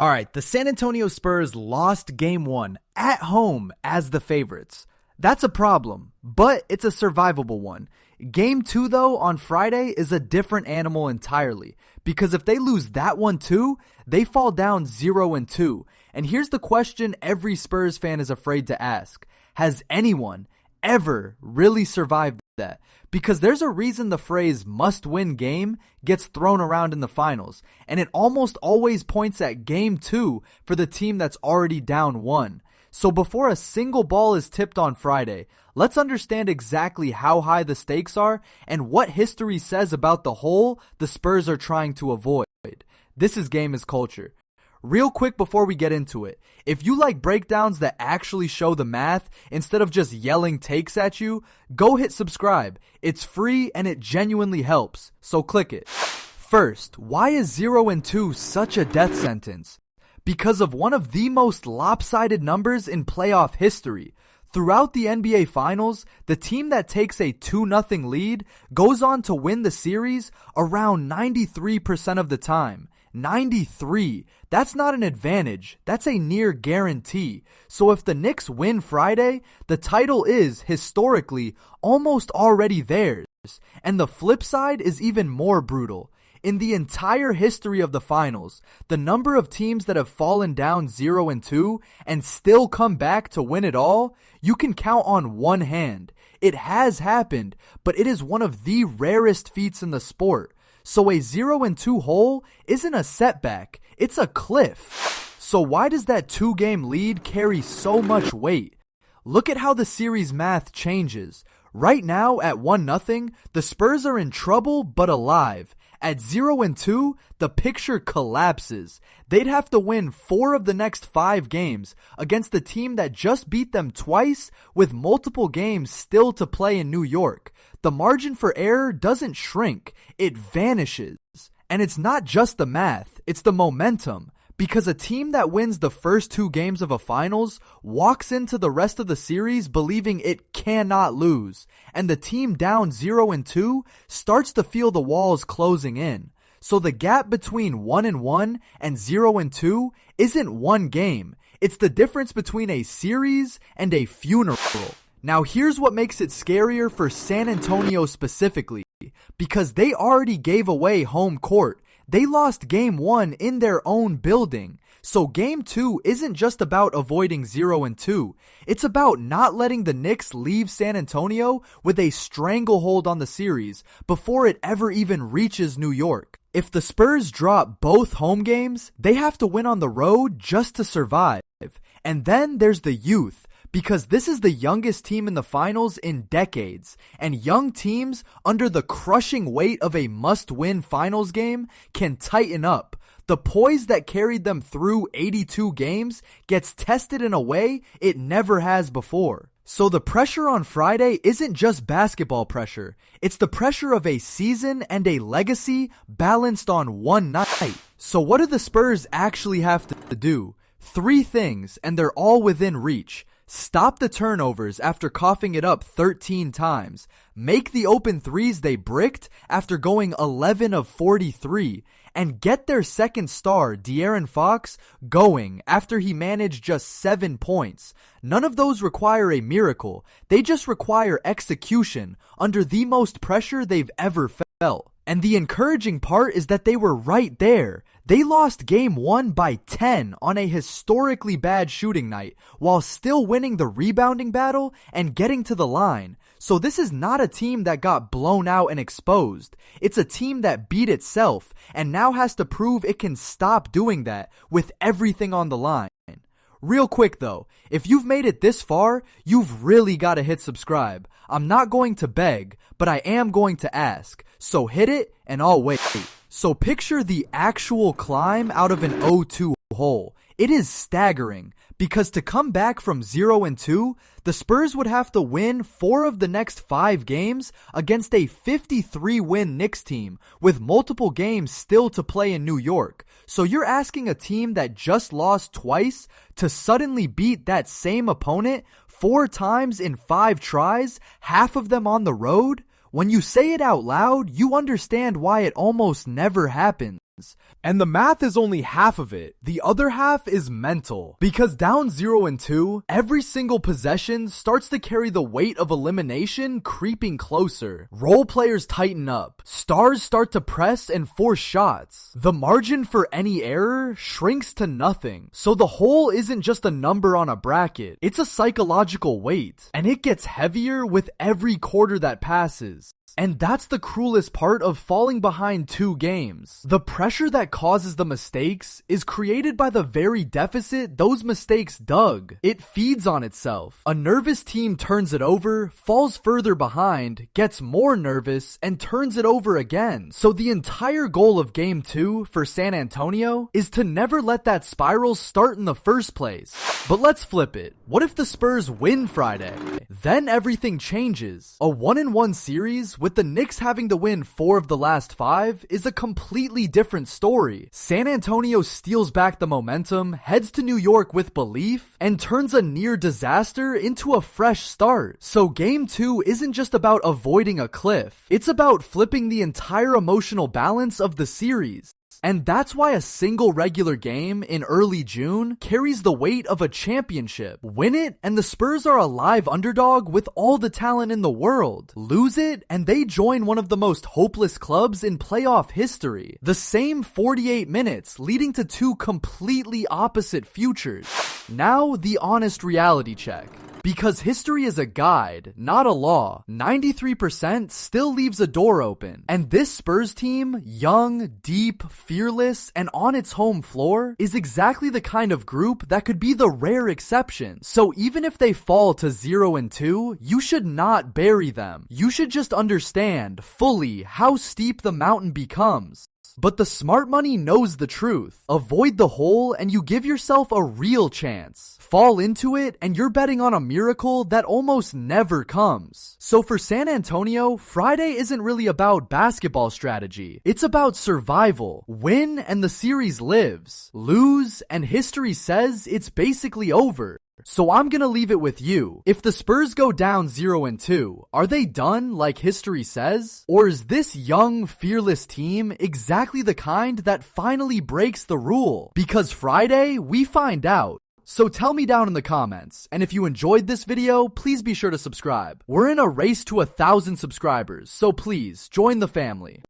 All right, the San Antonio Spurs lost Game 1 at home as the favorites. That's a problem, but it's a survivable one. Game 2, though, on Friday is a different animal entirely, because if they lose that one too, they fall down 0-2. And here's the question every Spurs fan is afraid to ask. Has anyone ever really survived that? Because there's a reason the phrase must-win game gets thrown around in the finals, and it almost always points at Game 2 for the team that's already down 1. So before a single ball is tipped on Friday, let's understand exactly how high the stakes are and what history says about the hole the Spurs are trying to avoid. This is Game is Culture. Real quick before we get into it, if you like breakdowns that actually show the math instead of just yelling takes at you, go hit subscribe. It's free and it genuinely helps, so click it. First, why is 0-2 such a death sentence? Because of one of the most lopsided numbers in playoff history. Throughout the NBA Finals, the team that takes a 2-0 lead goes on to win the series around 93% of the time. 93. That's not an advantage. That's a near guarantee. So if the Knicks win Friday, the title is, historically, almost already theirs. And the flip side is even more brutal. In the entire history of the finals, the number of teams that have fallen down 0-2 and still come back to win it all, you can count on one hand. It has happened, but it is one of the rarest feats in the sport. So a 0-2 hole isn't a setback, it's a cliff. So why does that 2-game lead carry so much weight? Look at how the series math changes. Right now at 1-0, the Spurs are in trouble but alive. At 0-2, the picture collapses. They'd have to win 4 of the next 5 games against the team that just beat them twice with multiple games still to play in New York. The margin for error doesn't shrink, it vanishes. And it's not just the math, it's the momentum. Because a team that wins the first 2 games of a finals walks into the rest of the series believing it cannot lose. And the team down 0-2 starts to feel the walls closing in. So the gap between 1-1 and 0-2 isn't one game. It's the difference between a series and a funeral. Now here's what makes it scarier for San Antonio specifically. Because they already gave away home court. They lost Game 1 in their own building. So Game 2 isn't just about avoiding 0-2. It's about not letting the Knicks leave San Antonio with a stranglehold on the series before it ever even reaches New York. If the Spurs drop both home games, they have to win on the road just to survive. And then there's the youth. Because this is the youngest team in the finals in decades, and young teams, under the crushing weight of a must-win finals game, can tighten up. The poise that carried them through 82 games gets tested in a way it never has before. So the pressure on Friday isn't just basketball pressure. It's the pressure of a season and a legacy balanced on one night. So what do the Spurs actually have to do? 3 things, and they're all within reach. Stop the turnovers after coughing it up 13 times. Make the open threes they bricked after going 11 of 43. And get their second star, De'Aaron Fox, going after he managed just 7 points. None of those require a miracle. They just require execution under the most pressure they've ever felt. And the encouraging part is that they were right there. They lost Game 1 by 10 on a historically bad shooting night, while still winning the rebounding battle and getting to the line. So this is not a team that got blown out and exposed. It's a team that beat itself and now has to prove it can stop doing that with everything on the line. Real quick though, if you've made it this far, you've really got to hit subscribe. I'm not going to beg, but I am going to ask. So hit it and I'll wait. So picture the actual climb out of an 0-2 hole. It is staggering because to come back from 0-2, the Spurs would have to win 4 of the next 5 games against a 53-win Knicks team with multiple games still to play in New York. So you're asking a team that just lost twice to suddenly beat that same opponent 4 times in 5 tries, half of them on the road? When you say it out loud, you understand why it almost never happens. And the math is only half of it. The other half is mental. Because down 0-2, every single possession starts to carry the weight of elimination creeping closer. Role players tighten up. Stars start to press and force shots. The margin for any error shrinks to nothing. So the hole isn't just a number on a bracket. It's a psychological weight. And it gets heavier with every quarter that passes. And that's the cruelest part of falling behind 2 games. The pressure that causes the mistakes is created by the very deficit those mistakes dug. It feeds on itself. A nervous team turns it over, falls further behind, gets more nervous, and turns it over again. So the entire goal of Game 2 for San Antonio is to never let that spiral start in the first place. But let's flip it. What if the Spurs win Friday? Then everything changes. A 1-1 series with the Knicks having to win 4 of the last 5 is a completely different story. San Antonio steals back the momentum, heads to New York with belief, and turns a near disaster into a fresh start. So Game 2 isn't just about avoiding a cliff. It's about flipping the entire emotional balance of the series. And that's why a single regular game in early June carries the weight of a championship. Win it, and the Spurs are a live underdog with all the talent in the world. Lose it, and they join one of the most hopeless clubs in playoff history. The same 48 minutes, leading to 2 completely opposite futures. Now, the honest reality check. Because history is a guide, not a law, 93% still leaves a door open. And this Spurs team, young, deep, fearless, and on its home floor, is exactly the kind of group that could be the rare exception. So even if they fall to 0-2, you should not bury them. You should just understand fully how steep the mountain becomes. But the smart money knows the truth. Avoid the hole and you give yourself a real chance. Fall into it and you're betting on a miracle that almost never comes. So for San Antonio, Friday isn't really about basketball strategy. It's about survival. Win and the series lives. Lose and history says it's basically over. So I'm gonna leave it with you. If the Spurs go down 0-2, are they done like history says? Or is this young, fearless team exactly the kind that finally breaks the rule? Because Friday, we find out. So tell me down in the comments, and if you enjoyed this video, please be sure to subscribe. We're in a race to 1,000 subscribers, so please, join the family.